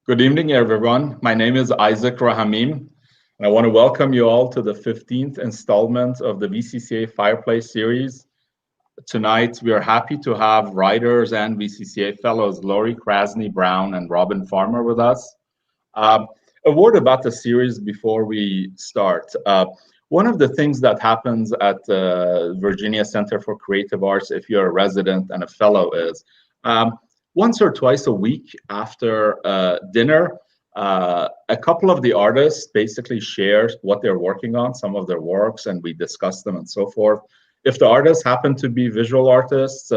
Good evening, everyone. My name is Isaac Rahmim, and I want to welcome you all to the 15th installment of the VCCA Fireplace series. Tonight, we are happy to have writers and VCCA Fellows Laurie Krasny Brown and Robin Farmer with us. A word about the series before we start. One of the things that happens at the Virginia Center for Creative Arts, if you're a resident and a fellow, is once or twice a week after dinner, a couple of the artists basically share what they're working on, some of their works, and we discuss them and so forth. If the artists happen to be visual artists,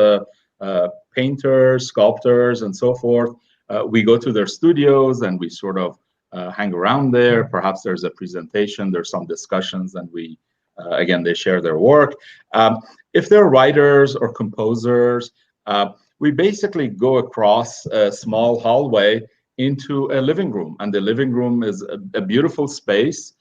painters, sculptors, and so forth, we go to their studios and we sort of hang around there. Perhaps there's a presentation, there's some discussions, and we, again, they share their work. If they're writers or composers, we basically go across a small hallway into a living room, and the living room is a beautiful space.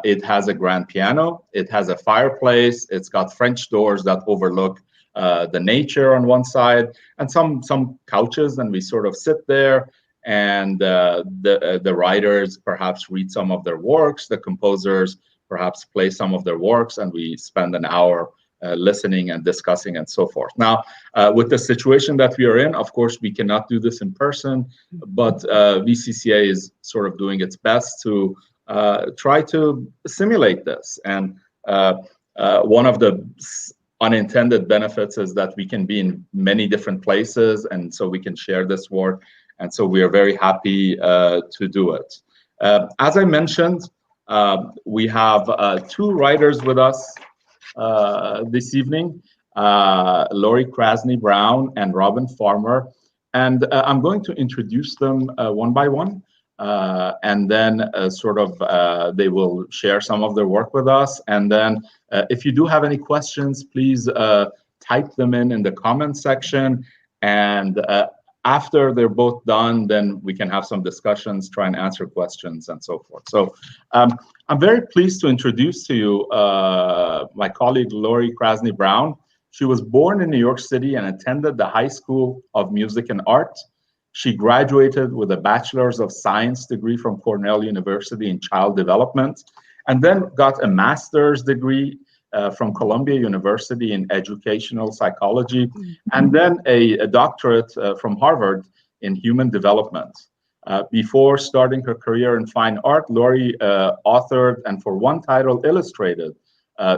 It has a grand piano, it has a fireplace, it's got French doors that overlook the nature on one side, and some couches, and we sort of sit there, and the writers perhaps read some of their works, the composers perhaps play some of their works, and we spend an hour listening and discussing and so forth. Now, with the situation that we are in, of course, we cannot do this in person, but VCCA is sort of doing its best to try to simulate this. And one of the unintended benefits is that we can be in many different places, and so we can share this work. And so we are very happy to do it. As I mentioned, we have two writers with us this evening, Laurie Krasny Brown and Robin Farmer. And I'm going to introduce them one by one. And then they will share some of their work with us. And then if you do have any questions, please type them in the comment section. And after they're both done, then we can have some discussions, try and answer questions and so forth. So I'm very pleased to introduce to you my colleague, Laurie Krasny Brown. She was born in New York City and attended the High School of Music and Art. She graduated with a Bachelor's of Science degree from Cornell University in Child Development, and then got a master's degree from Columbia University in Educational Psychology, and then a doctorate from Harvard in Human Development. Before starting her career in fine art, Laurie authored and for one title illustrated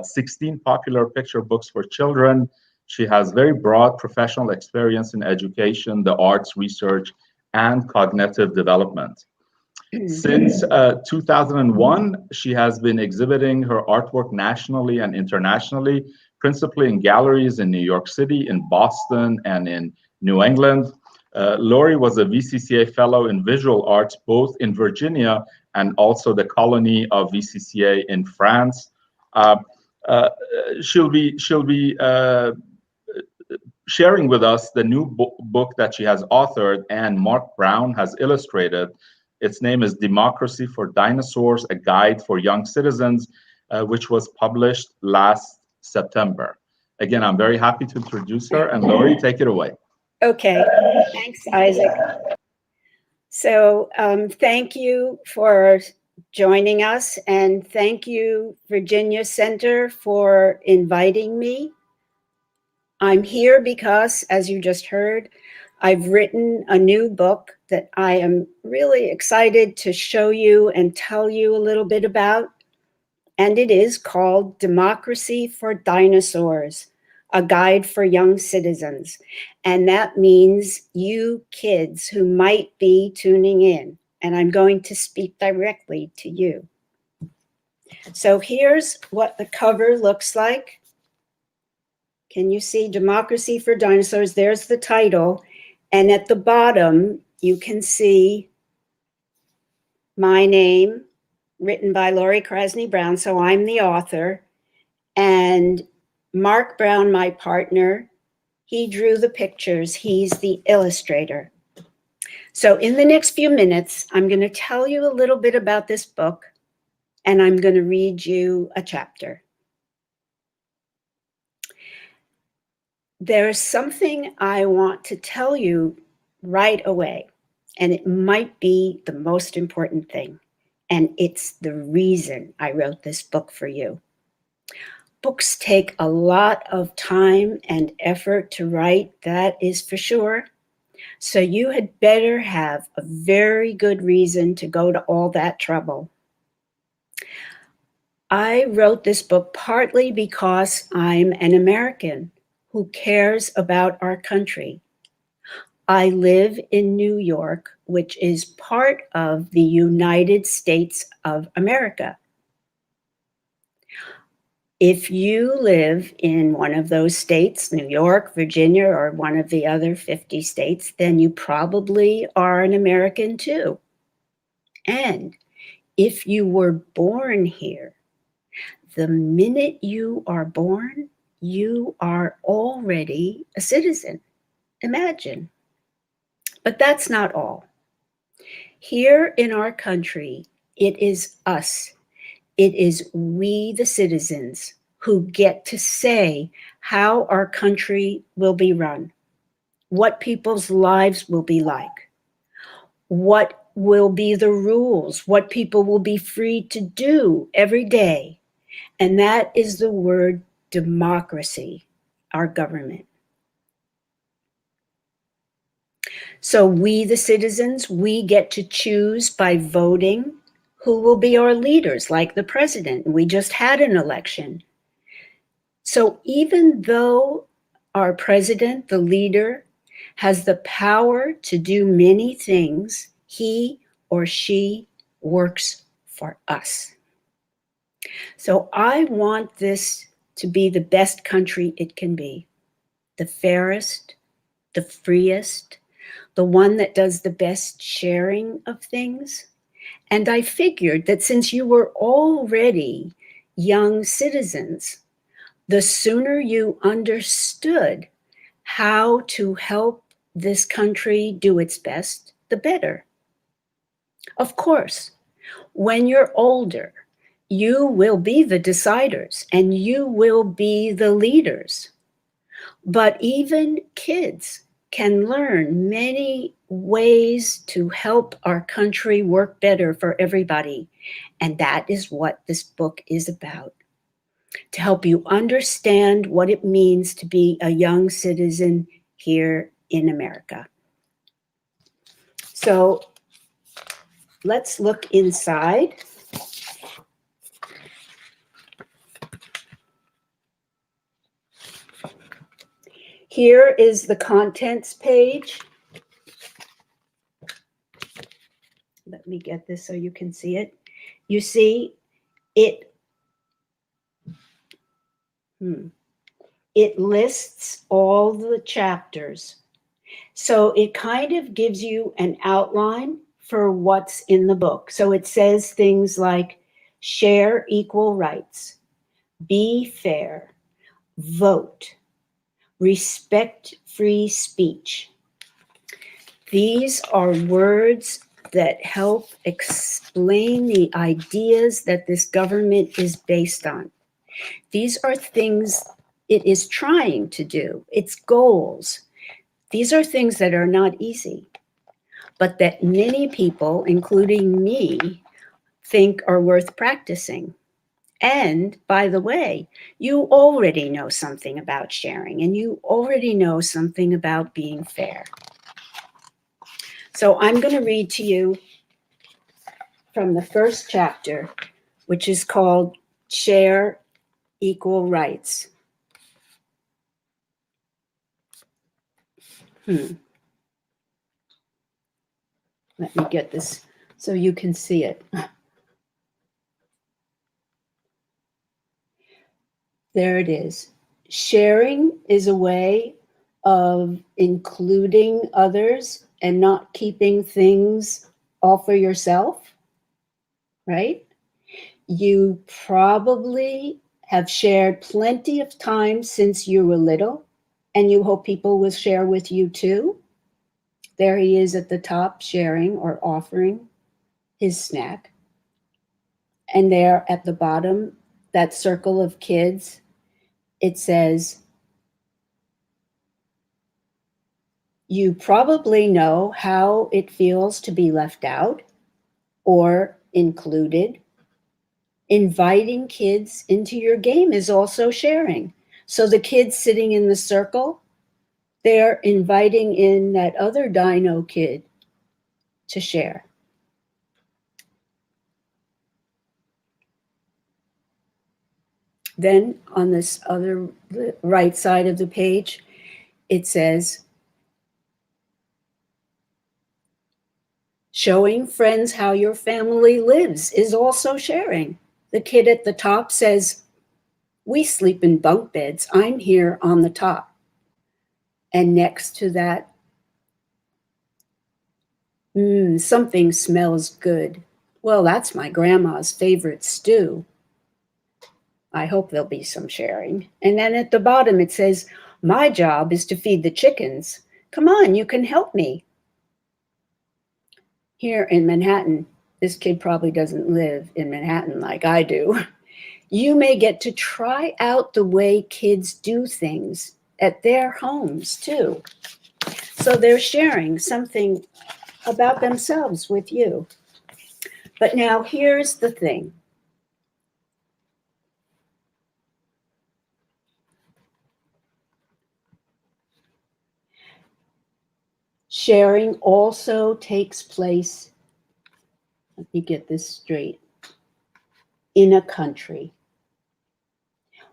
16 popular picture books for children. She has very broad professional experience in education, the arts, research, and cognitive development. Since 2001, she has been exhibiting her artwork nationally and internationally, principally in galleries in New York City, in Boston, and in New England. Laurie was a VCCA Fellow in Visual Arts, both in Virginia and also the colony of VCCA in France. She'll be sharing with us the new book that she has authored and Mark Brown has illustrated. Its name is Democracy for Dinosaurs, a Guide for Young Citizens, which was published last September. Again, I'm very happy to introduce her, and Laurie, take it away. Okay, thanks, Isaac. So thank you for joining us, and thank you, Virginia Center, for inviting me. I'm here because, as you just heard, I've written a new book that I am really excited to show you and tell you a little bit about. And it is called Democracy for Dinosaurs, a Guide for Young Citizens. And that means you kids who might be tuning in. And I'm going to speak directly to you. So here's what the cover looks like. Can you see Democracy for Dinosaurs? There's the title. And at the bottom, you can see my name, written by Laurie Krasny Brown, so I'm the author. And Mark Brown, my partner, he drew the pictures. He's the illustrator. So in the next few minutes, I'm going to tell you a little bit about this book, and I'm going to read you a chapter. There's something I want to tell you right away. And it might be the most important thing. And it's the reason I wrote this book for you. Books take a lot of time and effort to write, that is for sure. So you had better have a very good reason to go to all that trouble. I wrote this book partly because I'm an American who cares about our country. I live in New York, which is part of the United States of America. If you live in one of those states, New York, Virginia, or one of the other 50 states, then you probably are an American too. And if you were born here, the minute you are born, you are already a citizen. Imagine. But that's not all. Here in our country, it is us. It is we, the citizens, who get to say how our country will be run, what people's lives will be like, what will be the rules, what people will be free to do every day. And that is the word democracy, our government. So we, the citizens, we get to choose by voting who will be our leaders, like the president. We just had an election. So even though our president, the leader, has the power to do many things, he or she works for us. So I want this to be the best country it can be, the fairest, the freest, the one that does the best sharing of things. And I figured that since you were already young citizens, the sooner you understood how to help this country do its best, the better. Of course, when you're older, you will be the deciders and you will be the leaders. But even kids can learn many ways to help our country work better for everybody. And that is what this book is about, to help you understand what it means to be a young citizen here in America. So let's look inside. Here is the contents page. Let me get this so you can see it. You see, it lists all the chapters. So it kind of gives you an outline for what's in the book. So it says things like share equal rights, be fair, vote, respect free speech. These are words that help explain the ideas that this government is based on. These are things it is trying to do, its goals. These are things that are not easy, but that many people, including me, think are worth practicing. And by the way, you already know something about sharing and you already know something about being fair. So I'm going to read to you from the first chapter, which is called Share Equal Rights. Let me get this so you can see it. There it is. Sharing is a way of including others and not keeping things all for yourself, right? You probably have shared plenty of times since you were little, and you hope people will share with you too. There he is at the top sharing or offering his snack. And there at the bottom, that circle of kids, it says, You probably know how it feels to be left out or included. Inviting kids into your game is also sharing. So the kids sitting in the circle, they're inviting in that other dino kid to share. Then on this other right side of the page, it says, showing friends how your family lives is also sharing. The kid at the top says, we sleep in bunk beds. I'm here on the top. And next to that, something smells good. Well, that's my grandma's favorite stew. I hope there'll be some sharing. And then at the bottom, it says, my job is to feed the chickens. Come on, you can help me. Here in Manhattan, this kid probably doesn't live in Manhattan like I do. You may get to try out the way kids do things at their homes too. So they're sharing something about themselves with you. But now here's the thing. Sharing also takes place, let me get this straight, in a country.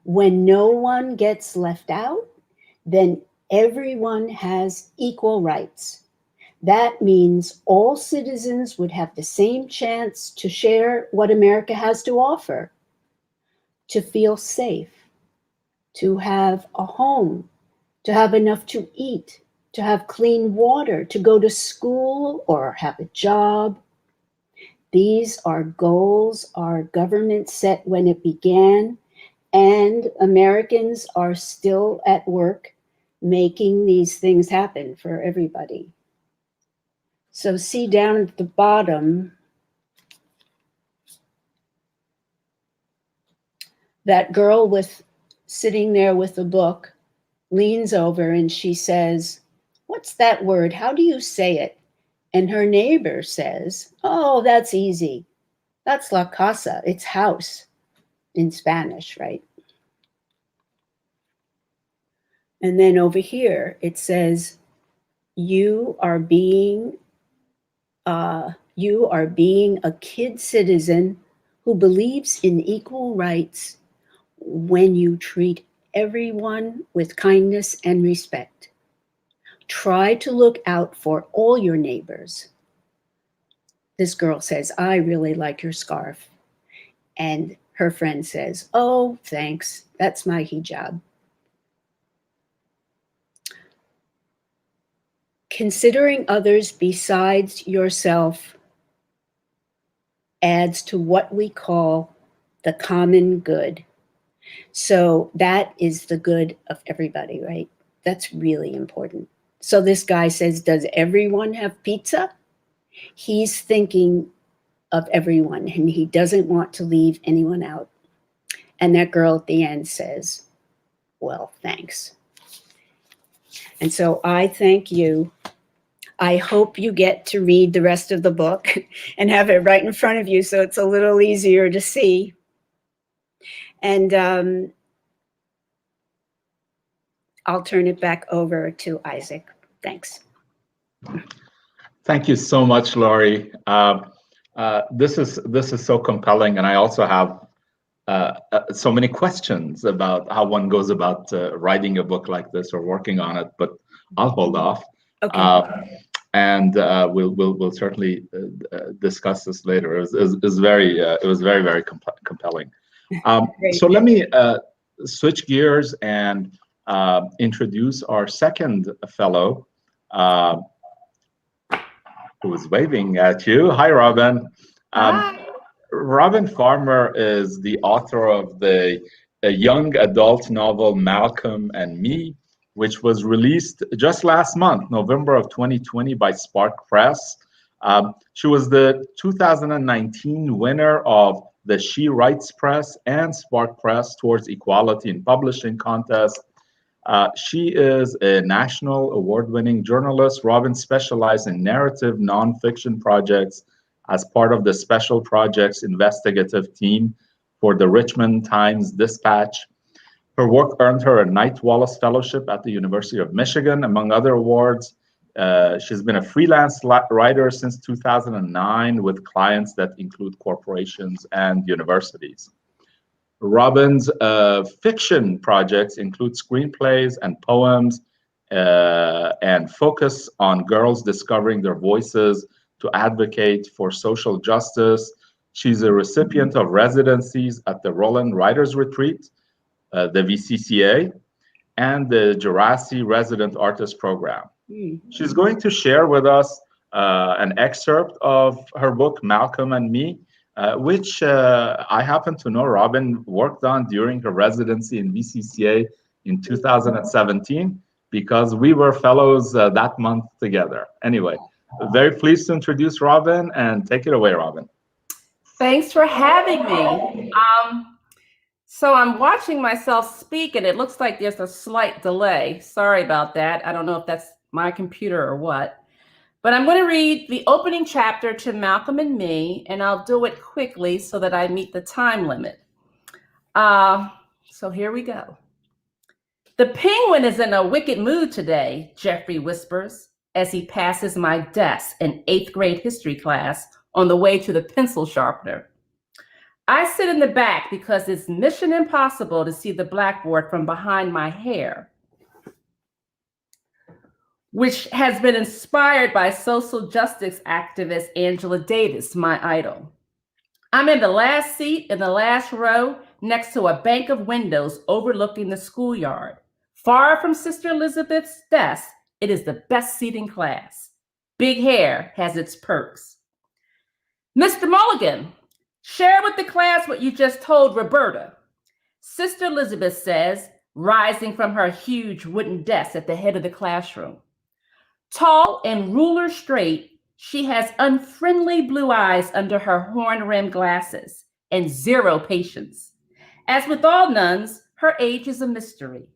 When no one gets left out, then everyone has equal rights. That means all citizens would have the same chance to share what America has to offer, to feel safe, to have a home, to have enough to eat, to have clean water, to go to school or have a job. These are goals our government set when it began, and Americans are still at work making these things happen for everybody. So see down at the bottom, that girl sitting there with a book leans over and she says, what's that word? How do you say it? And her neighbor says, oh, that's easy. That's la casa. It's house in Spanish, right? And then over here, it says, you are being a kid citizen who believes in equal rights when you treat everyone with kindness and respect. Try to look out for all your neighbors. This girl says, I really like your scarf. And her friend says, oh, thanks. That's my hijab. Considering others besides yourself adds to what we call the common good. So that is the good of everybody, right? That's really important. So this guy says, does everyone have pizza? He's thinking of everyone and he doesn't want to leave anyone out. And that girl at the end says, well, thanks. And so I thank you. I hope you get to read the rest of the book and have it right in front of you so it's a little easier to see. And I'll turn it back over to Isaac. Thanks. Thank you so much, Laurie. This is so compelling, and I also have so many questions about how one goes about writing a book like this or working on it. But I'll hold off. Okay. And we'll certainly discuss this later. It was very compelling. So let me switch gears and introduce our second fellow, who is waving at you. Hi, Robin. Hi. Robin Farmer is the author of the young adult novel Malcolm and Me, which was released just last month, November of 2020, by Spark Press. She was the 2019 winner of the She Writes Press and Spark Press Towards Equality in Publishing contest. She is a national award-winning journalist. Robin specialized in narrative nonfiction projects as part of the Special Projects Investigative Team for the Richmond Times-Dispatch. Her work earned her a Knight Wallace Fellowship at the University of Michigan, among other awards. She's been a freelance writer since 2009 with clients that include corporations and universities. Robin's fiction projects include screenplays and poems and focus on girls discovering their voices to advocate for social justice. She's a recipient of residencies at the Roland Writers Retreat, the VCCA, and the Jurassic Resident Artist Program. She's going to share with us an excerpt of her book, Malcolm and Me, which I happen to know Robin worked on during her residency in VCCA in 2017, because we were fellows that month together. Anyway, very pleased to introduce Robin, and take it away, Robin. Thanks for having me. So I'm watching myself speak, and it looks like there's a slight delay. Sorry about that. I don't know if that's my computer or what. But I'm going to read the opening chapter to Malcolm and Me, and I'll do it quickly so that I meet the time limit. So here we go. The penguin is in a wicked mood today, Jeffrey whispers as he passes my desk in 8th grade history class on the way to the pencil sharpener. I sit in the back because it's mission impossible to see the blackboard from behind my hair, which has been inspired by social justice activist Angela Davis, my idol. I'm in the last seat in the last row next to a bank of windows overlooking the schoolyard. Far from Sister Elizabeth's desk, it is the best seat in class. Big hair has its perks. Mr. Mulligan, share with the class what you just told Roberta. Sister Elizabeth says, rising from her huge wooden desk at the head of the classroom. Tall and ruler straight, she has unfriendly blue eyes under her horn-rimmed glasses and zero patience. As with all nuns, her age is a mystery.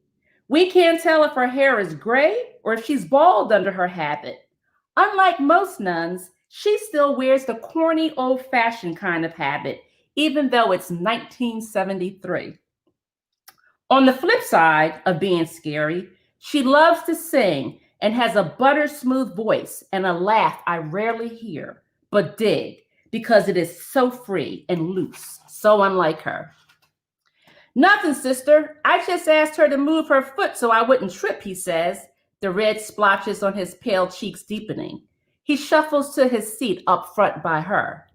We can't tell if her hair is gray or if she's bald under her habit. Unlike most nuns, she still wears the corny, old-fashioned kind of habit, even though it's 1973. On the flip side of being scary, she loves to sing and has a butter-smooth voice and a laugh I rarely hear, but dig, because it is so free and loose, so unlike her. Nothing, sister. I just asked her to move her foot so I wouldn't trip, he says, the red splotches on his pale cheeks deepening. He shuffles to his seat up front by her.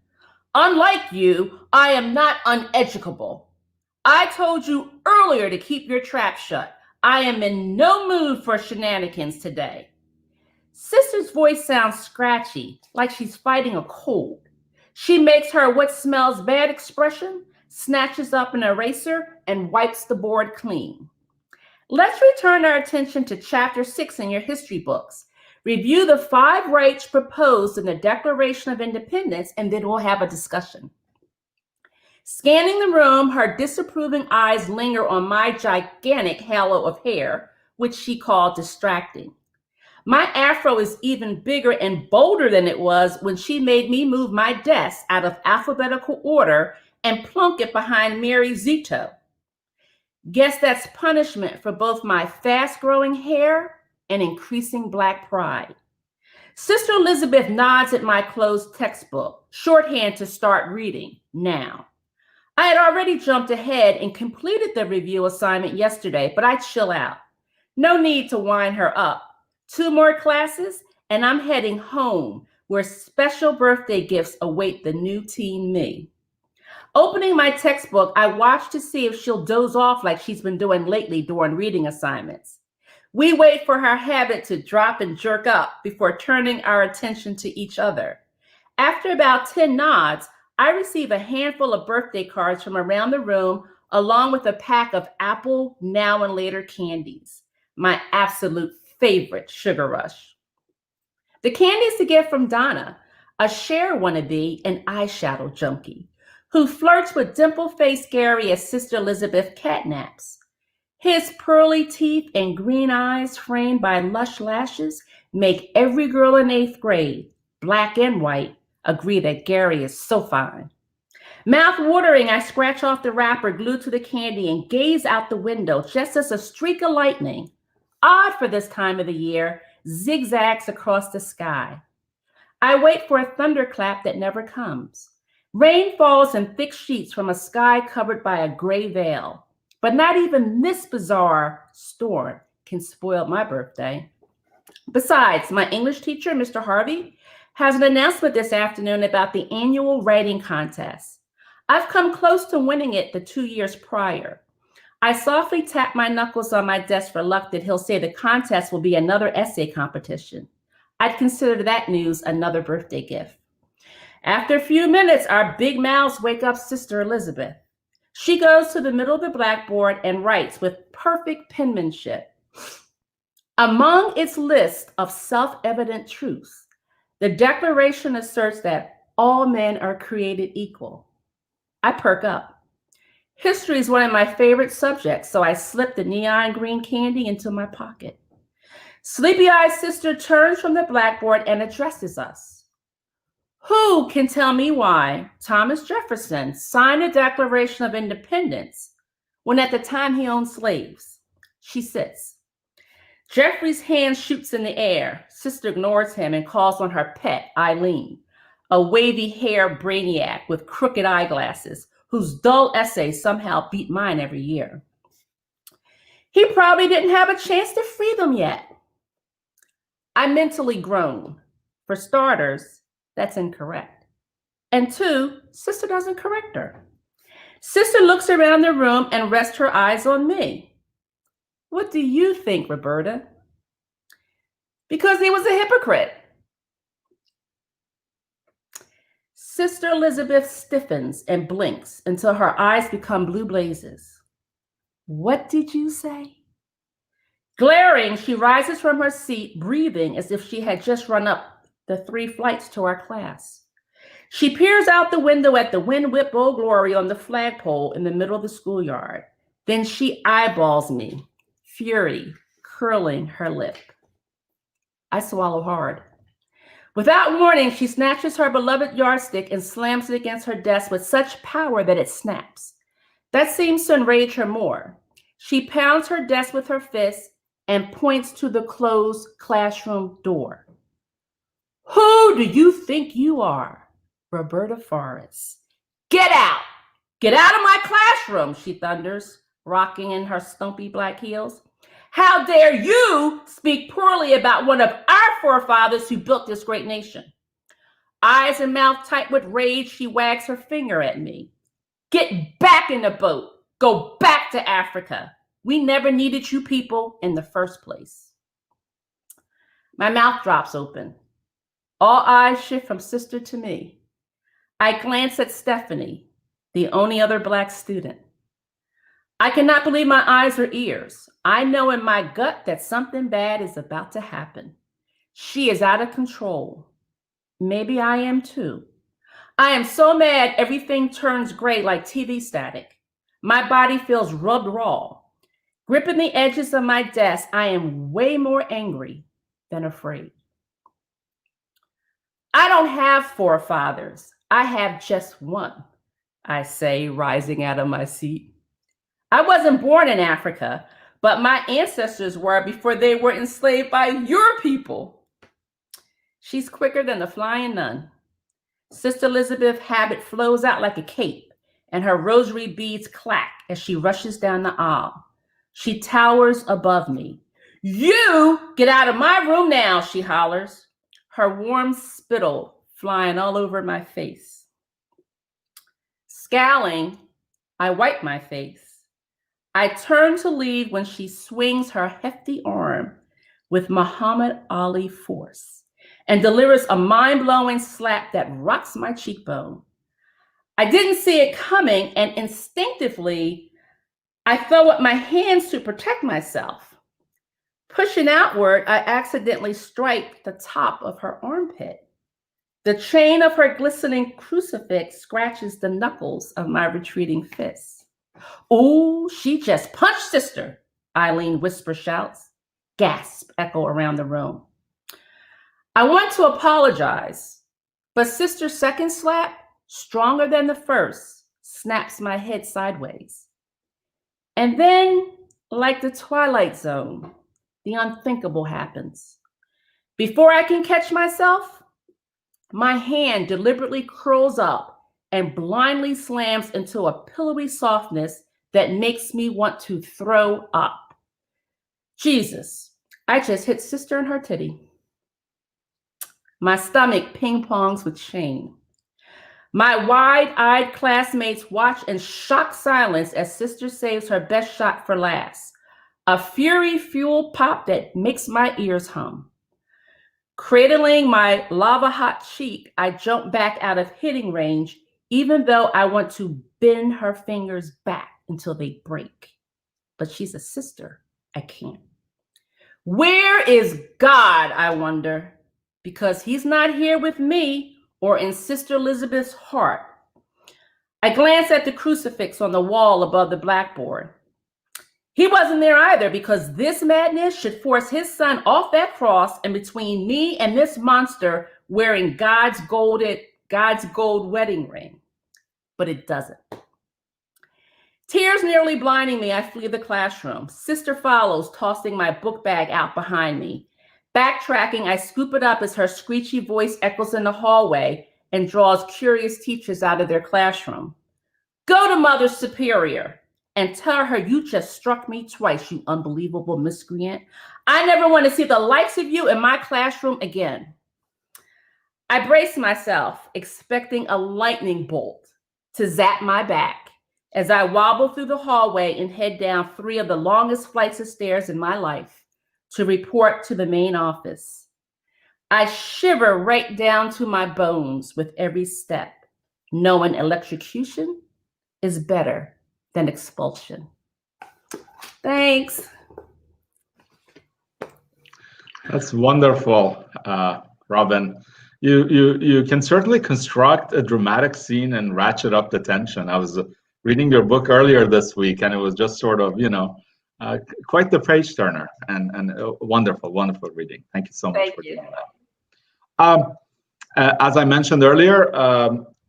Unlike you, I am not uneducable. I told you earlier to keep your trap shut. I am in no mood for shenanigans today. Sister's voice sounds scratchy, like she's fighting a cold. She makes her what smells bad expression, snatches up an eraser, and wipes the board clean. Let's return our attention to Chapter 6 in your history books. Review the 5 rights proposed in the Declaration of Independence, and then we'll have a discussion. Scanning the room, her disapproving eyes linger on my gigantic halo of hair, which she called distracting. My afro is even bigger and bolder than it was when she made me move my desk out of alphabetical order and plunk it behind Mary Zito. Guess that's punishment for both my fast-growing hair and increasing Black pride. Sister Elizabeth nods at my closed textbook, shorthand to start reading now. I had already jumped ahead and completed the review assignment yesterday, but I chill out. No need to wind her up. 2 more classes, and I'm heading home, where special birthday gifts await the new teen me. Opening my textbook, I watch to see if she'll doze off like she's been doing lately during reading assignments. We wait for her habit to drop and jerk up before turning our attention to each other. After about 10 nods, I receive a handful of birthday cards from around the room, along with a pack of Apple Now and Later candies, my absolute favorite sugar rush. The candies to get from Donna, a Cher wannabe and eyeshadow junkie, who flirts with dimple-faced Gary as Sister Elizabeth catnaps. His pearly teeth and green eyes framed by lush lashes make every girl in 8th grade, black and white, agree that Gary is so fine. Mouth-watering, I scratch off the wrapper glued to the candy and gaze out the window just as a streak of lightning, odd for this time of the year, zigzags across the sky. I wait for a thunderclap that never comes. Rain falls in thick sheets from a sky covered by a gray veil. But not even this bizarre storm can spoil my birthday. Besides, my English teacher, Mr. Harvey, has an announcement this afternoon about the annual writing contest. I've come close to winning it the 2 years prior. I softly tap my knuckles on my desk for luck that he'll say the contest will be another essay competition. I'd consider that news another birthday gift. After a few minutes, our big mouths wake up Sister Elizabeth. She goes to the middle of the blackboard and writes with perfect penmanship. Among its list of self-evident truths, the Declaration asserts that all men are created equal. I perk up. History is one of my favorite subjects, so I slip the neon green candy into my pocket. Sleepy-eyed Sister turns from the blackboard and addresses us. Who can tell me why Thomas Jefferson signed the Declaration of Independence when at the time he owned slaves? She sits. Jeffrey's hand shoots in the air. Sister ignores him and calls on her pet, Eileen, a wavy-haired brainiac with crooked eyeglasses whose dull essays somehow beat mine every year. He probably didn't have a chance to free them yet. I mentally groan. For starters, that's incorrect. And 2, Sister doesn't correct her. Sister looks around the room and rests her eyes on me. What do you think, Roberta? Because he was a hypocrite. Sister Elizabeth stiffens and blinks until her eyes become blue blazes. What did you say? Glaring, she rises from her seat, breathing as if she had just run up the 3 flights to our class. She peers out the window at the wind whip Old Glory on the flagpole in the middle of the schoolyard. Then she eyeballs me, fury curling her lip. I swallow hard. Without warning, she snatches her beloved yardstick and slams it against her desk with such power that it snaps. That seems to enrage her more. She pounds her desk with her fist and points to the closed classroom door. Who do you think you are? Roberta Forrest. Get out! Get out of my classroom, she thunders, rocking in her stumpy black heels. How dare you speak poorly about one of our forefathers who built this great nation? Eyes and mouth tight with rage, she wags her finger at me. Get back in the boat. Go back to Africa. We never needed you people in the first place. My mouth drops open. All eyes shift from Sister to me. I glance at Stephanie, the only other Black student. I cannot believe my eyes or ears. I know in my gut that something bad is about to happen. She is out of control. Maybe I am too. I am so mad everything turns gray like TV static. My body feels rubbed raw. Gripping the edges of my desk, I am way more angry than afraid. I don't have forefathers. I have just one, I say, rising out of my seat. I wasn't born in Africa, but my ancestors were before they were enslaved by your people. She's quicker than the flying nun. Sister Elizabeth's habit flows out like a cape, and her rosary beads clack as she rushes down the aisle. She towers above me. You get out of my room now, she hollers, her warm spittle flying all over my face. Scowling, I wipe my face. I turn to leave when she swings her hefty arm with Muhammad Ali force and delivers a mind-blowing slap that rocks my cheekbone. I didn't see it coming, and instinctively, I throw up my hands to protect myself. Pushing outward, I accidentally strike the top of her armpit. The chain of her glistening crucifix scratches the knuckles of my retreating fist. Ooh, she just punched Sister. Eileen whisper shouts. Gasp echo around the room. I want to apologize, but Sister's second slap, stronger than the first, snaps my head sideways. And then, like the Twilight Zone, the unthinkable happens. Before I can catch myself, my hand deliberately curls up and blindly slams into a pillowy softness that makes me want to throw up. Jesus, I just hit Sister in her titty. My stomach ping-pongs with shame. My wide-eyed classmates watch in shocked silence as Sister saves her best shot for last. A fury-fueled pop that makes my ears hum. Cradling my lava-hot cheek, I jump back out of hitting range, even though I want to bend her fingers back until they break. But she's a sister. I can't. Where is God, I wonder? Because he's not here with me or in Sister Elizabeth's heart. I glance at the crucifix on the wall above the blackboard. He wasn't there either, because this madness should force his son off that cross and between me and this monster wearing God's gold wedding ring. But it doesn't. Tears nearly blinding me, I flee the classroom. Sister follows, tossing my book bag out behind me. Backtracking, I scoop it up as her screechy voice echoes in the hallway and draws curious teachers out of their classroom. Go to Mother Superior and tell her you just struck me twice, you unbelievable miscreant. I never want to see the likes of you in my classroom again. I brace myself, expecting a lightning bolt to zap my back as I wobble through the hallway and head down 3 of the longest flights of stairs in my life to report to the main office. I shiver right down to my bones with every step, knowing electrocution is better than expulsion. Thanks. That's wonderful, Robin. You can certainly construct a dramatic scene and ratchet up the tension. I was reading your book earlier this week, and it was just sort of, quite the page turner, and wonderful reading. Thank you so much for doing that. As I mentioned earlier,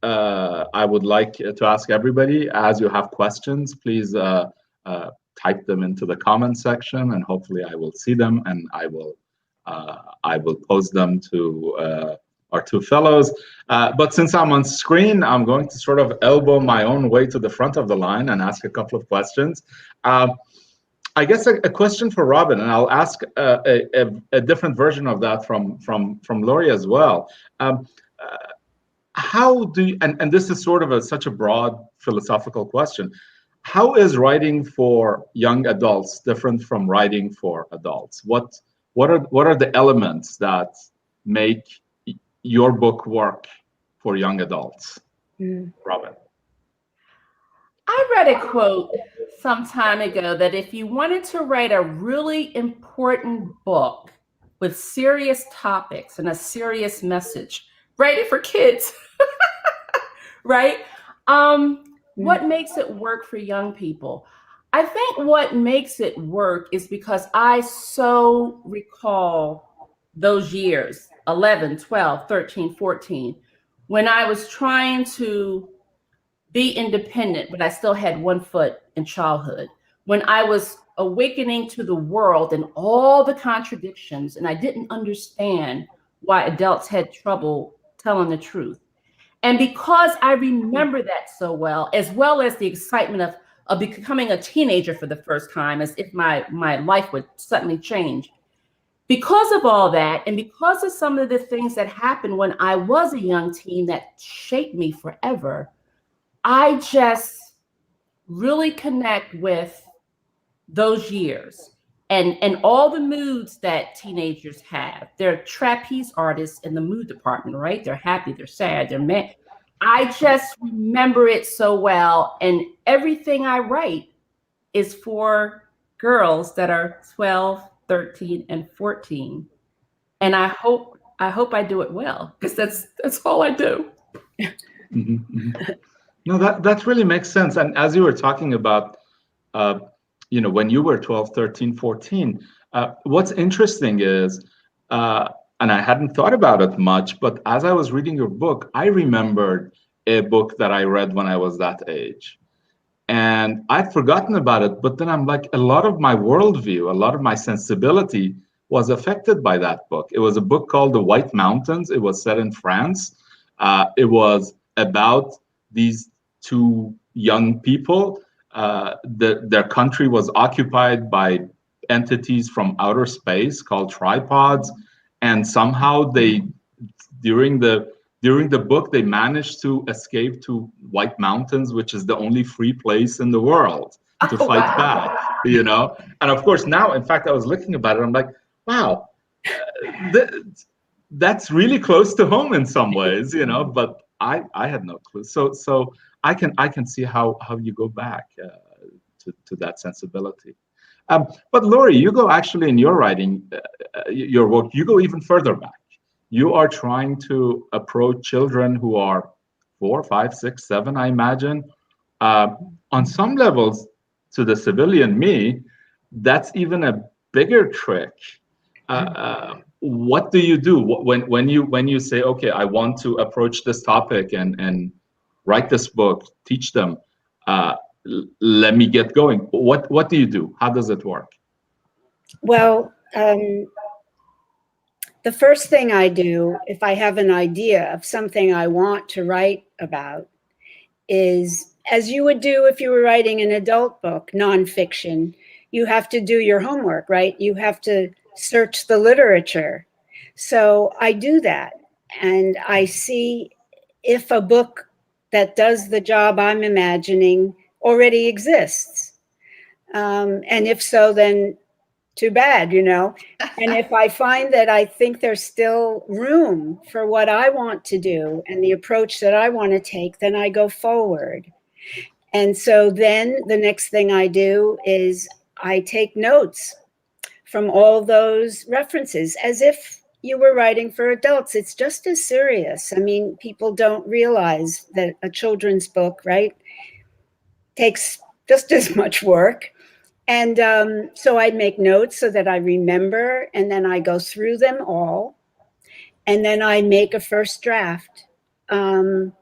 I would like to ask everybody, as you have questions, please type them into the comment section, and hopefully I will see them, and I will pose them to our 2 fellows. But since I'm on screen, I'm going to sort of elbow my own way to the front of the line and ask a couple of questions. I guess a question for Robin, and I'll ask a different version of that from Laurie as well. How do you, and this is sort of such a broad philosophical question, how is writing for young adults different from writing for adults? What are the elements that make your book work for young adults? Robin. I read a quote some time ago that if you wanted to write a really important book with serious topics and a serious message, write it for kids, right? What makes it work for young people? I think what makes it work is because I so recall those years, 11, 12, 13, 14, when I was trying to be independent, but I still had one foot in childhood. When I was awakening to the world and all the contradictions, and I didn't understand why adults had trouble telling the truth. And because I remember that so well as the excitement of becoming a teenager for the first time, as if my life would suddenly change. Because of all that, and because of some of the things that happened when I was a young teen that shaped me forever, I just really connect with those years and all the moods that teenagers have. They're trapeze artists in the mood department, right? They're happy, they're sad, they're mad. I just remember it so well. And everything I write is for girls that are 12, 13, and 14. And I hope I do it well, because that's all I do. No, that really makes sense. And as you were talking about when you were 12, 13, 14, what's interesting is, and I hadn't thought about it much, but as I was reading your book, I remembered a book that I read when I was that age. And I'd forgotten about it, but then I'm like, a lot of my worldview, a lot of my sensibility was affected by that book. It was a book called The White Mountains. It was set in France. It was about these two young people. Their country was occupied by entities from outer space called tripods, and somehow they, during the book, they managed to escape to White Mountains, which is the only free place in the world to fight back, And of course, now, in fact, I was looking about it, I'm like, wow, that's really close to home in some ways, but I had no clue. So I can see how you go back to that sensibility. But Laurie, you go actually in your writing, your work, you go even further back. You are trying to approach children who are 4, 5, 6, 7, I imagine. On some levels, to the civilian me, that's even a bigger trick. What do you do when you say, okay, I want to approach this topic and write this book, teach them, let me get going? What do you do? How does it work? Well, the first thing I do, if I have an idea of something I want to write about, is, as you would do if you were writing an adult book, nonfiction, you have to do your homework, right? You have to search the literature. So I do that, and I see if a book that does the job I'm imagining already exists. And if so, then too bad, And if I find that I think there's still room for what I want to do and the approach that I want to take, then I go forward. And so then the next thing I do is I take notes from all those references, as if you were writing for adults. It's just as serious. I mean, people don't realize that a children's book, right, takes just as much work. And so I make notes so that I remember, and then I go through them all, and then I make a first draft. And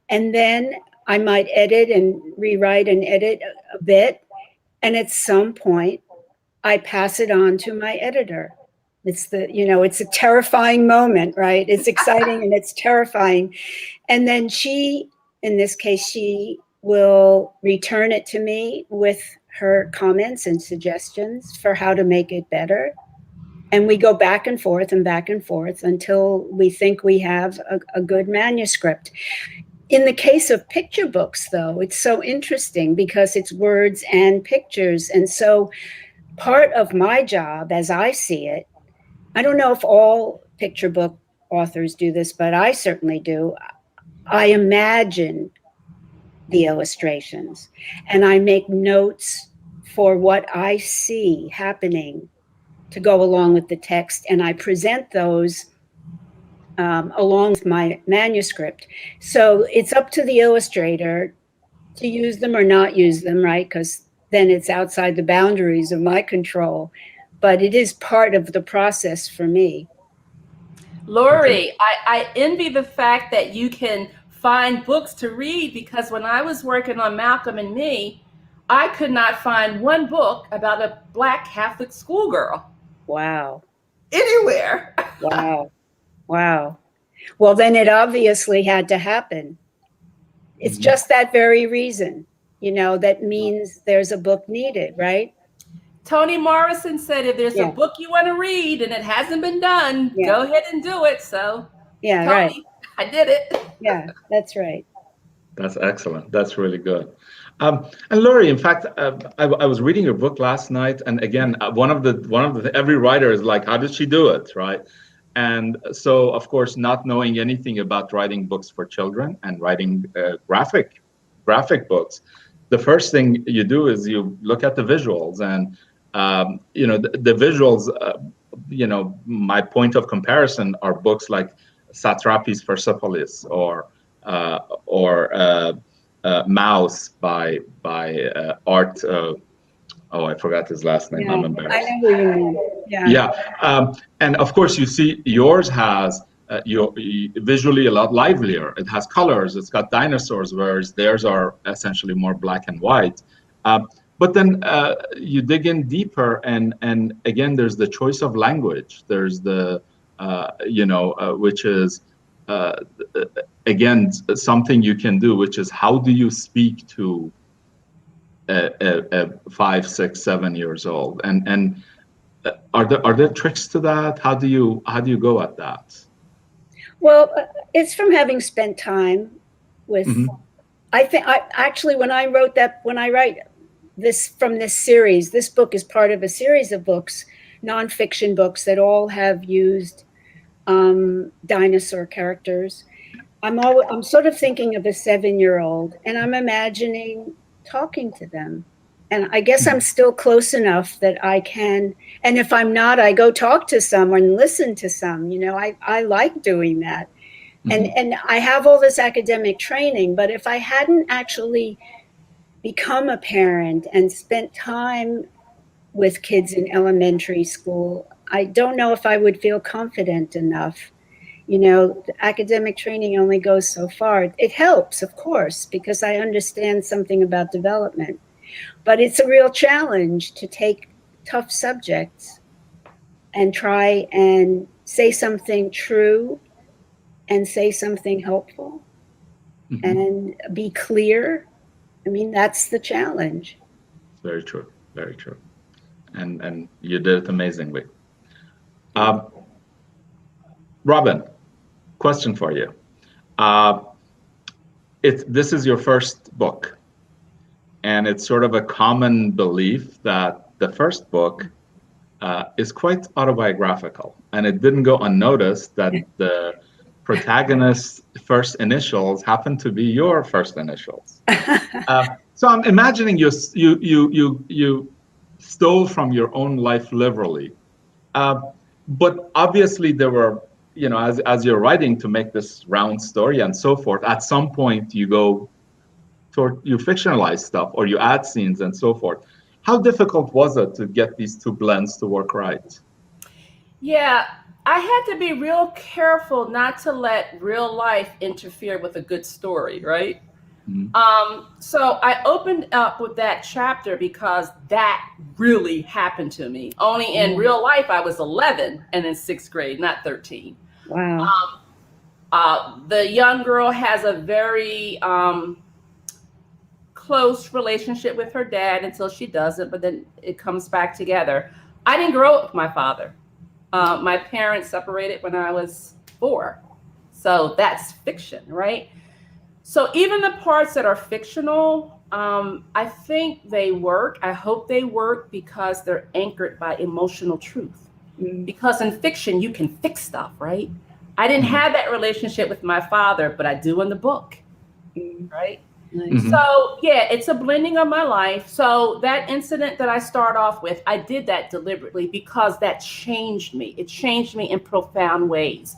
then I might edit and rewrite and edit a bit. And at some point, I pass it on to my editor. It's it's a terrifying moment, right? It's exciting and it's terrifying. And then she, in this case, she will return it to me with her comments and suggestions for how to make it better. And we go back and forth until we think we have a good manuscript. In the case of picture books, though, it's so interesting because it's words and pictures. And so part of my job, as I see it, I don't know if all picture book authors do this, but I certainly do. I imagine the illustrations, and I make notes for what I see happening to go along with the text, and I present those along with my manuscript. So it's up to the illustrator to use them or not use them, right? Because then it's outside the boundaries of my control, but it is part of the process for me. Laurie, I envy the fact that you can find books to read, because when I was working on Malcolm and Me, I could not find one book about a Black Catholic schoolgirl. Wow. Anywhere. Wow. Wow. Well, then it obviously had to happen. It's just that very reason, that means there's a book needed, right? Toni Morrison said, if there's a book you want to read and it hasn't been done, go ahead and do it. So, yeah, Toni, right. I did it. Yeah, that's right. That's excellent. That's really good. And Laurie, in fact, I was reading your book last night, and again, one of the every writer is like, how did she do it, right? And so, of course, not knowing anything about writing books for children and writing graphic books, the first thing you do is you look at the visuals, and the visuals. My point of comparison are books like Satrapi's Persepolis or Mouse by Art Oh, I forgot his last name. Yeah, I'm I embarrassed. know who you mean. Yeah. Yeah, and of course you see yours has visually a lot livelier. It has colors. It's got dinosaurs, whereas theirs are essentially more black and white. But then you dig in deeper, and again, there's the choice of language. There's the which is again something you can do, which is how do you speak to a 5, 6, 7 years old, and are there tricks to that? How do you go at that? Well, it's from having spent time with. Mm-hmm. I think when I write this from this series, this book is part of a series of books, nonfiction books that all have used dinosaur characters. I'm sort of thinking of a 7-year-old, and I'm imagining talking to them. And I guess I'm still close enough that I can. And if I'm not, I go talk to someone and listen to some. I like doing that. Mm-hmm. And I have all this academic training, but if I hadn't actually become a parent and spent time with kids in elementary school, I don't know if I would feel confident enough. The academic training only goes so far. It helps, of course, because I understand something about development. But it's a real challenge to take tough subjects and try and say something true and say something helpful, mm-hmm. and be clear. I mean, that's the challenge. Very true. Very true. And you did it amazingly. Robin, question for you. This is your first book. And it's sort of a common belief that the first book is quite autobiographical. And it didn't go unnoticed that the protagonist's first initials happen to be your first initials. So I'm imagining you stole from your own life literally. But obviously there were, as you're writing to make this round story and so forth, at some point you fictionalize stuff or you add scenes and so forth. How difficult was it to get these two blends to work right? Yeah, I had to be real careful not to let real life interfere with a good story, right? Mm-hmm. So I opened up with that chapter because that really happened to me. Only in real life, I was 11 and in 6th grade, not 13. Wow. The young girl has a very close relationship with her dad until she doesn't, but then it comes back together. I didn't grow up with my father. My parents separated when I was 4. So that's fiction, right? So even the parts that are fictional, I think they work. I hope they work because they're anchored by emotional truth. Mm-hmm. Because in fiction, you can fix stuff, right? I didn't have that relationship with my father, but I do in the book, right? Mm-hmm. So yeah, it's a blending of my life. So that incident that I start off with, I did that deliberately because that changed me. It changed me in profound ways.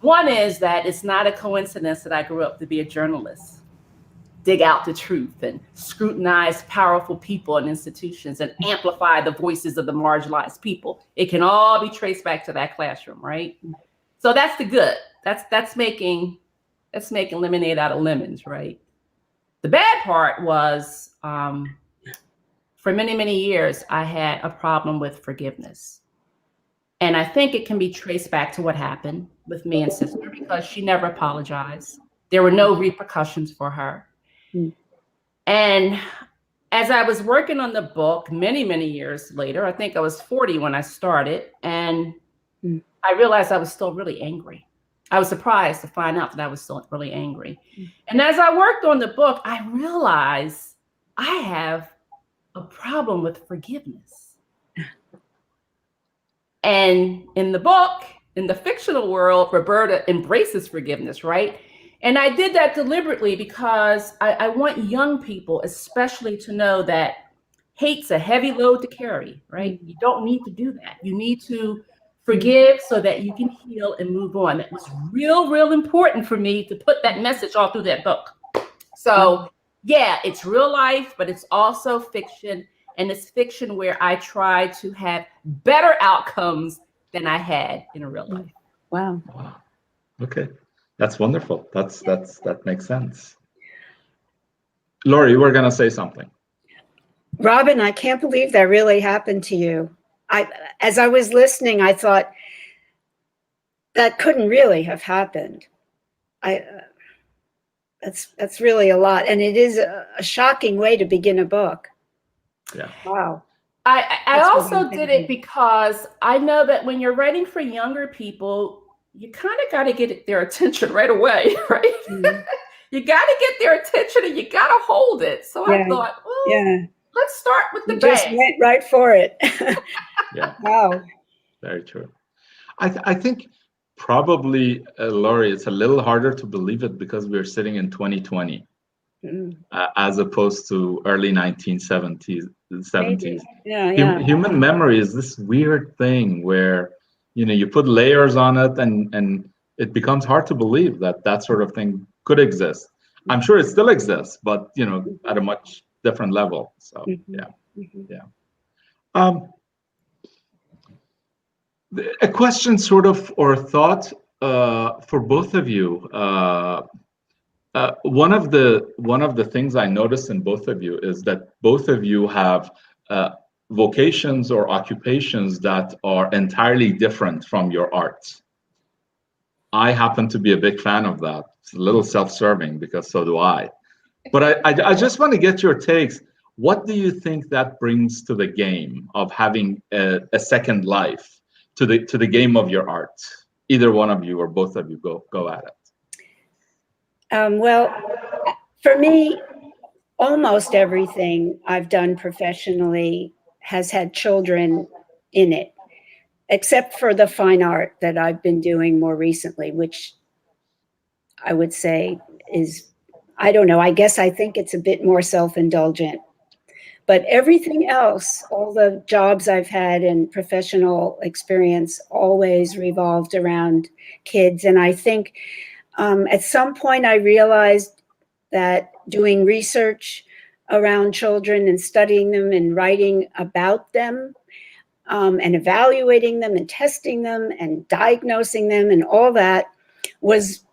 One is that it's not a coincidence that I grew up to be a journalist, dig out the truth and scrutinize powerful people and institutions and amplify the voices of the marginalized people. It can all be traced back to that classroom, right? So that's the good. That's making lemonade out of lemons, right? The bad part was, for many, many years, I had a problem with forgiveness. And I think it can be traced back to what happened with me and sister because she never apologized. There were no repercussions for her. And as I was working on the book many, many years later, I think I was 40 when I started, and I realized I was still really angry. I was surprised to find out that I was still really angry. And as I worked on the book, I realized I have a problem with forgiveness. And in the book, in the fictional world, Roberta embraces forgiveness, right? And I did that deliberately because I want young people, especially, to know that hate's a heavy load to carry, right? You don't need to do that. You need to forgive so that you can heal and move on. That was real, real important for me to put that message all through that book. So yeah, it's real life, but it's also fiction. and it's fiction where I try to have better outcomes than I had in real life. Wow. Wow. Okay, that's wonderful. That makes sense. Laurie, you were gonna say something. Robin, I can't believe that really happened to you. As I was listening, I thought that couldn't really have happened. That's really a lot, and it is a shocking way to begin a book. Yeah. Wow. I also did it because I know that when you're writing for younger people, you kind of got to get their attention right away, right? Mm-hmm. You got to get their attention and you got to hold it. So I thought, well, let's start with the bang. Just went right for it. Yeah. Wow. Very true. I think probably, Laurie, it's a little harder to believe it because we're sitting in 2020 as opposed to early 1970s. Yeah. Human memory is this weird thing where, you put layers on it and it becomes hard to believe that sort of thing could exist. I'm sure it still exists, but, at a much different level. So, yeah. A question sort of, or a thought for both of you. One of the things I noticed in both of you is that both of you have vocations or occupations that are entirely different from your art. I happen to be a big fan of that. It's a little self-serving because so do I. But I just want to get your takes. What do you think that brings to the game of having a second life to the game of your art? Either one of you or both of you go at it. Well, for me, almost everything I've done professionally has had children in it, except for the fine art that I've been doing more recently, which I would say is, I don't know, I guess I think it's a bit more self-indulgent. But everything else, all the jobs I've had and professional experience always revolved around kids. And I think at some point I realized that doing research around children and studying them and writing about them and evaluating them and testing them and diagnosing them and all that was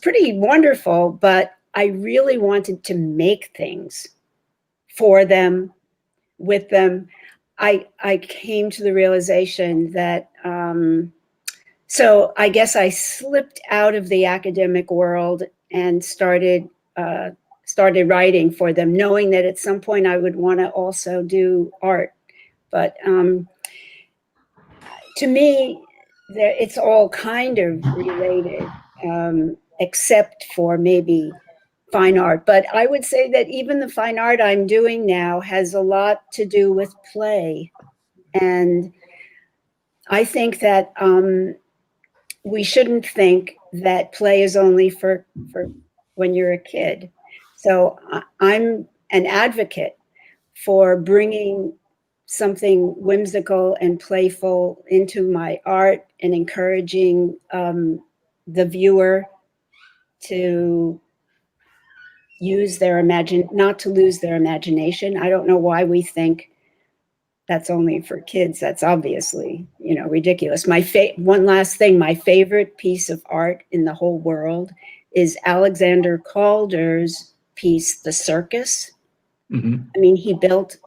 pretty wonderful. But I really wanted to make things for them, with them. I came to the realization that, so I guess I slipped out of the academic world and started writing for them, knowing that at some point I would want to also do art. But to me, it's all kind of related, except for maybe fine art. But I would say that even the fine art I'm doing now has a lot to do with play. And I think that we shouldn't think that play is only for when you're a kid. So I'm an advocate for bringing something whimsical and playful into my art and encouraging the viewer to use not to lose their imagination. I don't know why we think that's only for kids. That's obviously, ridiculous. One last thing, my favorite piece of art in the whole world is Alexander Calder's piece, The Circus. Mm-hmm. I mean, he built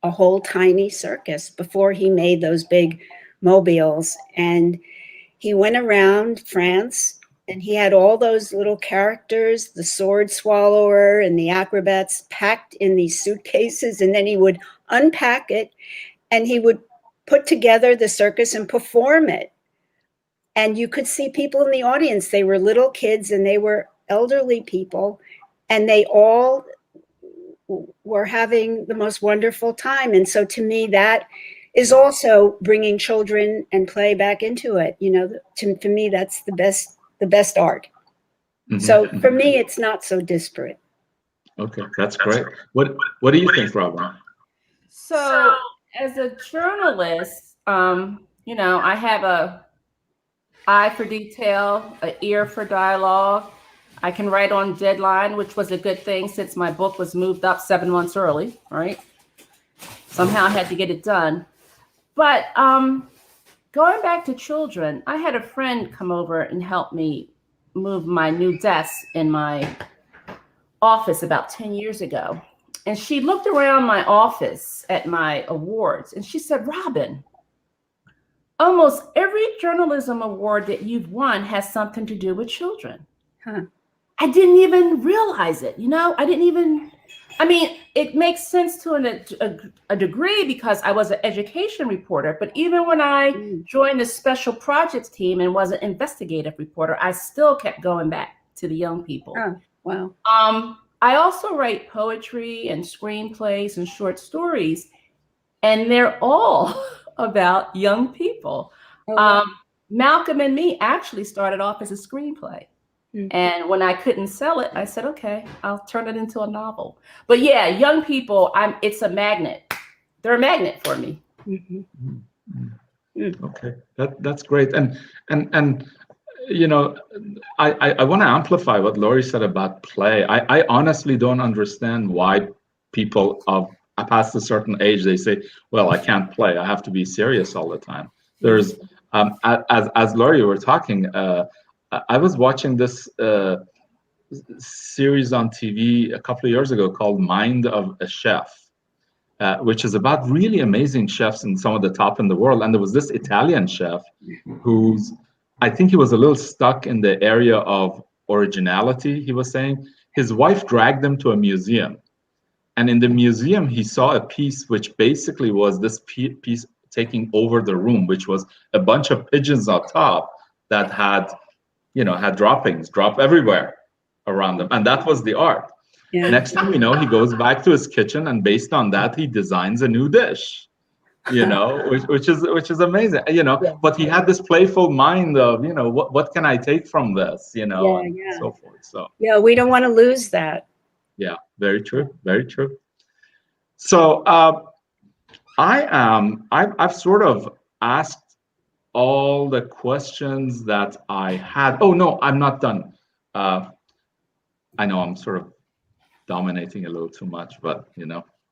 a whole tiny circus before he made those big mobiles. And he went around France and he had all those little characters, the sword swallower and the acrobats, packed in these suitcases. And then he would unpack it and he would put together the circus and perform it. And you could see people in the audience. They were little kids and they were elderly people. And they all were having the most wonderful time. And so to me, that is also bringing children and play back into it. To me, that's the best art. Mm-hmm. So for me, it's not so disparate. Okay, that's great. What do you think, Robin? So as a journalist, I have a eye for detail, an ear for dialogue. I can write on deadline, which was a good thing since my book was moved up 7 months early, right? somehow I had to get it done. But going back to children, I had a friend come over and help me move my new desk in my office about 10 years ago. And she looked around my office at my awards and she said, "Robin, almost every journalism award that you've won has something to do with children." Huh. I didn't even realize it. It makes sense to a degree because I was an education reporter, but even when I joined the special projects team and was an investigative reporter, I still kept going back to the young people. Oh, wow. I also write poetry and screenplays and short stories, and they're all about young people. Oh, wow. Malcolm and Me actually started off as a screenplay. And when I couldn't sell it, I said, okay, I'll turn it into a novel. But yeah, young people, it's a magnet. They're a magnet for me. Okay, that's great. And I want to amplify what Laurie said about play. I honestly don't understand why people past a certain age, they say, well, I can't play. I have to be serious all the time. There's, as Laurie, you were talking, I was watching this series on TV a couple of years ago called Mind of a Chef, which is about really amazing chefs and some of the top in the world. And there was this Italian chef I think he was a little stuck in the area of originality, he was saying. His wife dragged him to a museum. And in the museum, he saw a piece which basically was this piece taking over the room, which was a bunch of pigeons on top that had droppings drop everywhere around them. And that was the art. Yeah. Next thing we know, he goes back to his kitchen, and based on that, he designs a new dish, which is amazing, Yeah. But he had this playful mind of, what can I take from this, and so forth. So yeah, we don't want to lose that. Yeah, very true. Very true. So I've sort of asked all the questions that I had. Oh, no, I'm not done. I know I'm sort of dominating a little too much, but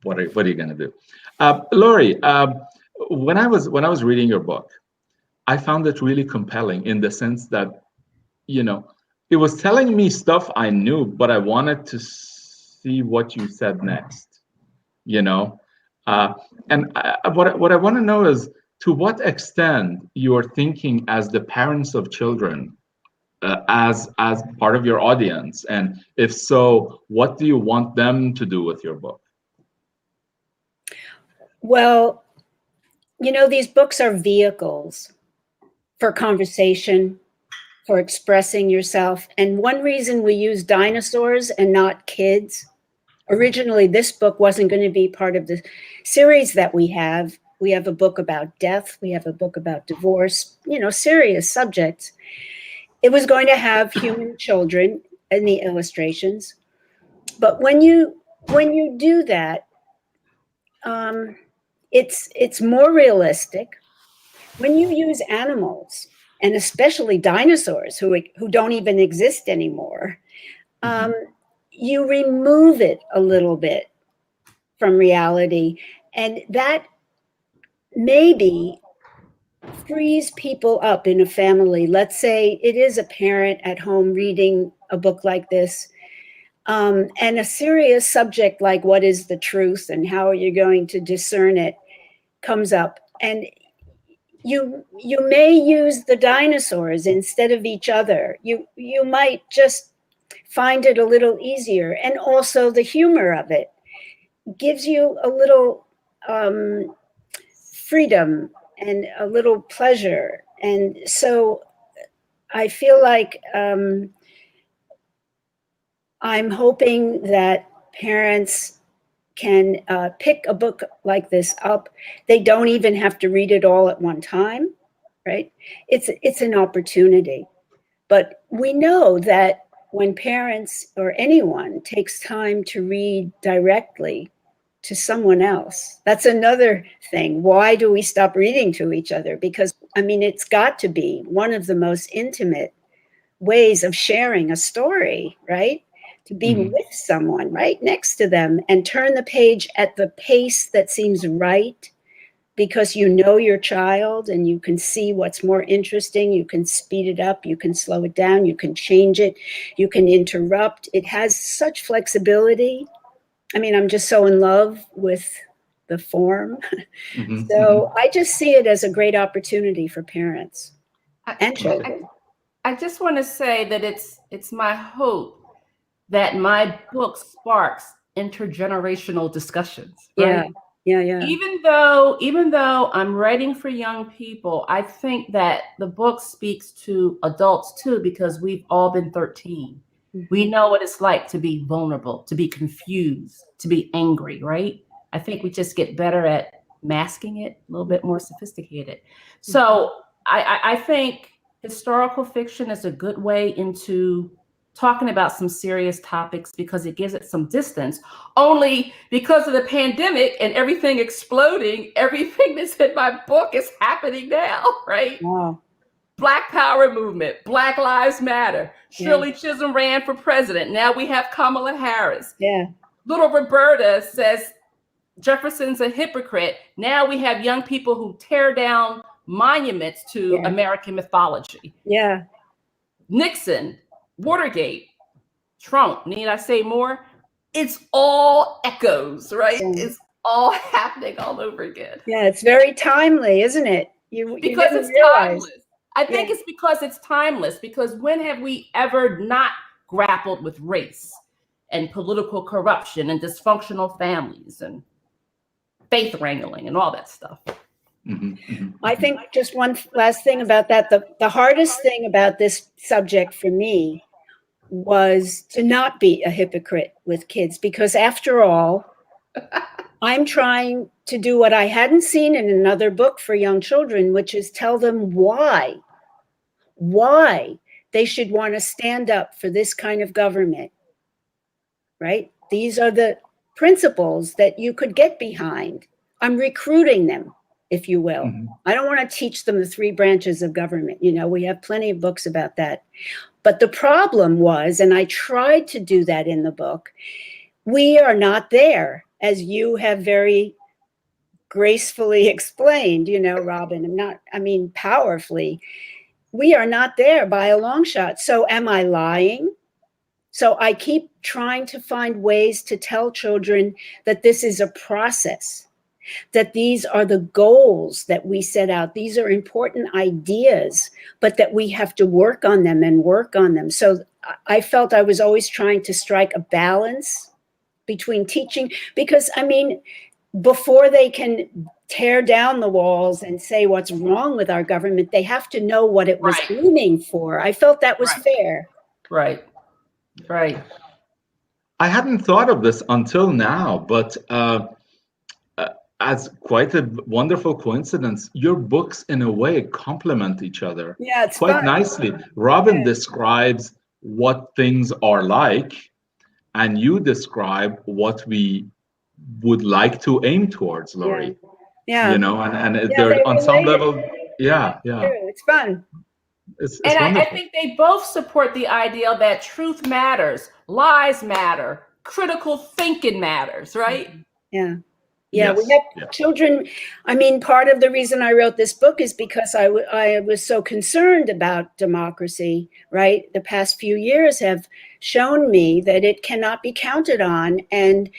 what are you going to do? Laurie, when I was reading your book, I found it really compelling in the sense that, it was telling me stuff I knew, but I wanted to see what you said next, and what I want to know is, to what extent you are thinking as the parents of children, as part of your audience, and if so, what do you want them to do with your book? Well, these books are vehicles for conversation, for expressing yourself. And one reason we use dinosaurs and not kids, originally this book wasn't going to be part of the series that we have. We have a book about death. We have a book about divorce, serious subjects. It was going to have human children in the illustrations. But when you do that, it's more realistic. When you use animals, and especially dinosaurs who don't even exist anymore, you remove it a little bit from reality. And that maybe frees people up in a family. Let's say it is a parent at home reading a book like this, and a serious subject like what is the truth and how are you going to discern it comes up. And you may use the dinosaurs instead of each other. You might just find it a little easier. And also the humor of it gives you a little freedom and a little pleasure. And so I feel like I'm hoping that parents can pick a book like this up. They don't even have to read it all at one time, right? It's an opportunity. But we know that when parents or anyone takes time to read directly to someone else, that's another thing. Why do we stop reading to each other? Because, it's got to be one of the most intimate ways of sharing a story, right? to be with someone right next to them and turn the page at the pace that seems right, because you know your child and you can see what's more interesting. You can speed it up, you can slow it down, you can change it, you can interrupt. It has such flexibility. I mean, I'm just so in love with the form. So I just see it as a great opportunity for parents and children. I just want to say that it's my hope that my book sparks intergenerational discussions. Right? Yeah. Even though I'm writing for young people, I think that the book speaks to adults too, because we've all been 13. We know what it's like to be vulnerable, to be confused, to be angry, right? I think we just get better at masking it, a little bit more sophisticated. So I think historical fiction is a good way into talking about some serious topics, because it gives it some distance. Only because of the pandemic and everything exploding, everything that's in my book is happening now, right? Wow. Black Power movement, Black Lives Matter. Shirley Chisholm ran for president. Now we have Kamala Harris. Yeah. Little Roberta says Jefferson's a hypocrite. Now we have young people who tear down monuments to American mythology. Yeah. Nixon, Watergate, Trump, need I say more? It's all echoes, right? It's all happening all over again. Yeah, it's very timely, isn't it? Because it's timeless. I think it's because it's timeless, because when have we ever not grappled with race and political corruption and dysfunctional families and faith wrangling and all that stuff? I think just one last thing about that. The hardest thing about this subject for me was to not be a hypocrite with kids, because after all, I'm trying to do what I hadn't seen in another book for young children, which is tell them why they should want to stand up for this kind of government, right? These are the principles that you could get behind. I'm recruiting them, if you will. I don't want to teach them the 3 branches of government. You know, we have plenty of books about that. But the problem was, and I tried to do that in the book, we are not there, as you have very gracefully explained, you know, Robin, powerfully. We are not there by a long shot. So am I lying? So I keep trying to find ways to tell children that this is a process, that these are the goals that we set out. These are important ideas, but that we have to work on them and work on them. So I felt I was always trying to strike a balance between teaching, because I mean, before they can tear down the walls and say what's wrong with our government, they have to know what it was aiming for. I felt that was fair. Right. I hadn't thought of this until now, but as quite a wonderful coincidence, your books in a way complement each other it's quite fun. nicely. Robin describes what things are like, and you describe what we would like to aim towards, Laurie. Yeah. You know, and they're on some level, It's fun. It's and wonderful. I think they both support the idea that truth matters, lies matter, critical thinking matters, right? Yeah. Yes, We have children. I mean, part of the reason I wrote this book is because I was so concerned about democracy, right? The past few years have shown me that it cannot be counted on. And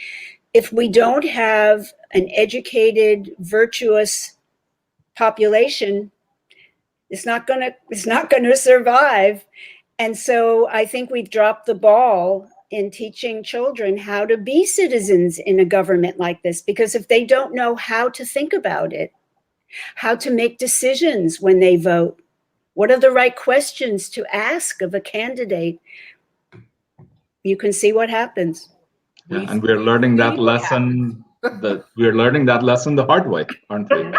if we don't have an educated, virtuous population, it's not going to survive. And so I think we've dropped the ball in teaching children how to be citizens in a government like this, because if they don't know how to think about it, how to make decisions when they vote, what are the right questions to ask of a candidate, you can see what happens. Yeah, and we're learning that lesson. We're learning that lesson the hard way, aren't we?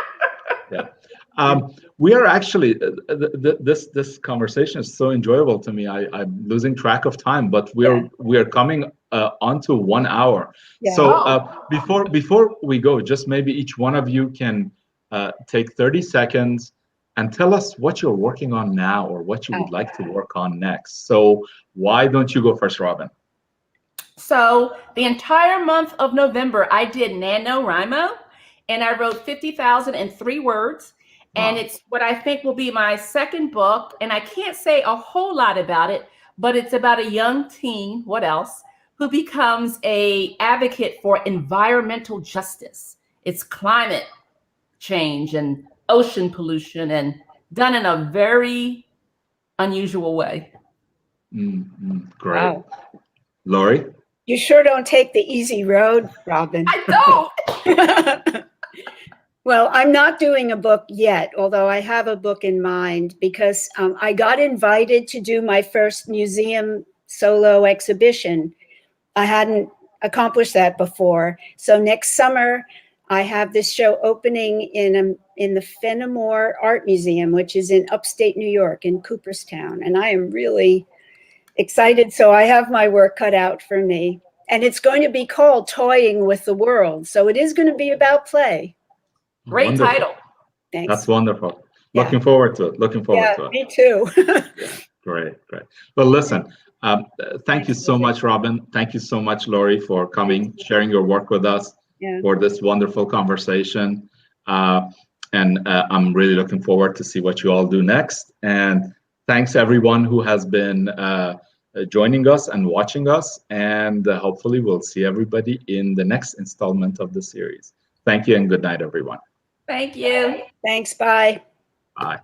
We are actually this conversation is so enjoyable to me. I'm losing track of time, but we're coming onto 1 hour. So before we go, just maybe each one of you can take 30 seconds and tell us what you're working on now or what you would like to work on next. So why don't you go first, Robin? So the entire month of November, I did NaNoWriMo, and I wrote 50,003 words. And it's what I think will be my second book. And I can't say a whole lot about it, but it's about a young teen, what else, who becomes an advocate for environmental justice. It's climate change and ocean pollution, and done in a very unusual way. Great. Wow. Laurie? You sure don't take the easy road, Robin. I don't. Well, I'm not doing a book yet, although I have a book in mind, because I got invited to do my first museum solo exhibition. I hadn't accomplished that before. So next summer, I have this show opening in the Fenimore Art Museum, which is in upstate New York in Cooperstown. And I am really excited. So I have my work cut out for me. And it's going to be called Toying with the World. So it is going to be about play. Great Wonderful. title. Thanks. That's wonderful. Yeah. Looking forward to it. Looking forward to it. Me too. Great. Well, listen, thank you so much, Robin. Thank you so much, Laurie, for coming, sharing your work with us for this wonderful conversation. And I'm really looking forward to see what you all do next. And thanks everyone who has been joining us and watching us. And hopefully we'll see everybody in the next installment of the series. Thank you and good night, everyone. Thank you. Thanks. Bye. Bye.